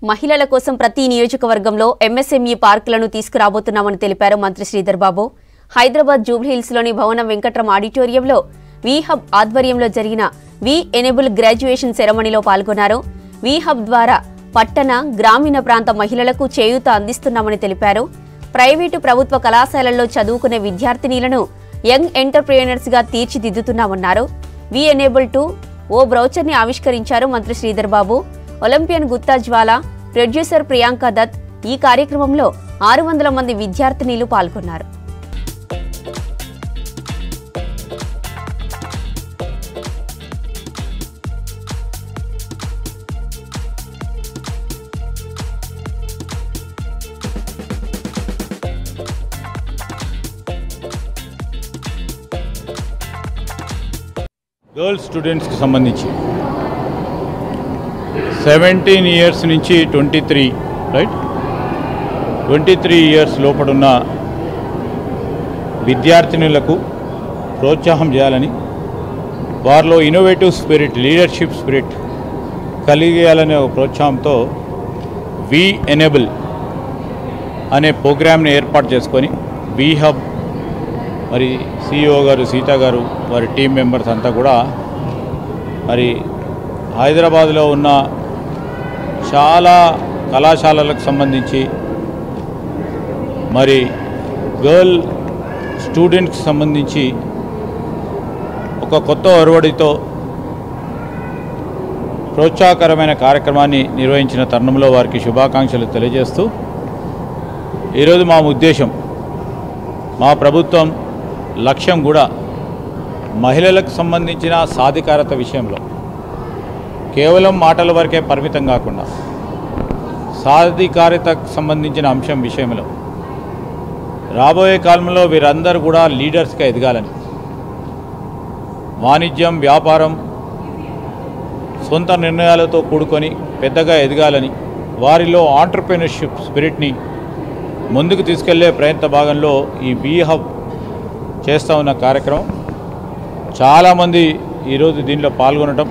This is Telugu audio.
మహిళల కోసం ప్రతి నియోజకవర్గంలో ఎంఎస్ఎంఈ పార్కులను తీసుకురాబోతున్నామని తెలిపారు మంత్రి శ్రీధర్ బాబు. హైదరాబాద్ జూబ్లీహిల్స్లోని భవనం వెంకట్రామ్ ఆడిటోరియంలో వి హబ్ ఆధ్వర్యంలో జరిగిన వి ఎనేబుల్ గ్రాడ్యుయేషన్ సెరమనీలో పాల్గొన్నారు. వి హబ్ ద్వారా పట్టణ, గ్రామీణ ప్రాంత మహిళలకు చేయూత అందిస్తున్నామని తెలిపారు. ప్రైవేటు, ప్రభుత్వ కళాశాలల్లో చదువుకునే విద్యార్థినీలను యంగ్ ఎంటర్‌ప్రెన్యూర్స్ గా తీర్చిదిద్దుతున్నామన్నారు. వి ఎనేబుల్ 2 ఓ బ్రౌచర్ని ఆవిష్కరించారు మంత్రి శ్రీధర్ బాబు. ఒలింపియన్ గుత్తా జ్వాల, ప్రొడ్యూసర్ ప్రియాంక దత్ ఈ కార్యక్రమంలో 600 మంది విద్యార్థినీలు పాల్గొన్నారు. గర్ల్స్ స్టూడెంట్స్కి సంబంధించి 17 ఇయర్స్ నుంచి 23 రైట్ 23 ఇయర్స్ లోపడున్న విద్యార్థినులకు ప్రోత్సాహం చేయాలని, వారిలో ఇన్నోవేటివ్ స్పిరిట్, లీడర్షిప్ స్పిరిట్ కలిగేయాలనే ఒక ప్రోత్సాహంతో వి ఎనేబుల్ అనే ప్రోగ్రామ్ని ఏర్పాటు చేసుకొని వి హబ్ మరి సిఇఓ గారు, సీత గారు, వారి టీం మెంబర్స్ అంతా కూడా మరి హైదరాబాద్లో ఉన్న చాలా కళాశాలలకు సంబంధించి మరి గర్ల్ స్టూడెంట్స్కి సంబంధించి ఒక కొత్త ఒరవడితో ప్రోత్సాహకరమైన కార్యక్రమాన్ని నిర్వహించిన తరుణంలో వారికి శుభాకాంక్షలు తెలియజేస్తూ, ఈరోజు మా ఉద్దేశం, మా ప్రభుత్వం లక్ష్యం కూడా మహిళలకు సంబంధించిన సాధికారత విషయంలో కేవలం మాటల వరకే పరిమితం కాకుండా సాధికారతకు సంబంధించిన అంశం విషయంలో రాబోయే కాలంలో వీరందరూ కూడా లీడర్స్గా ఎదగాలని, వాణిజ్యం, వ్యాపారం, సొంత నిర్ణయాలతో కూడుకొని పెద్దగా ఎదగాలని, వారిలో ఆంటర్‌ప్రెన్యూర్‌షిప్ స్పిరిట్ని ముందుకు తీసుకెళ్లే ప్రయత్న భాగంలో ఈ వి హబ్ చేస్తూ ఉన్న కార్యక్రమం చాలామంది ఈరోజు దీనిలో పాల్గొనడం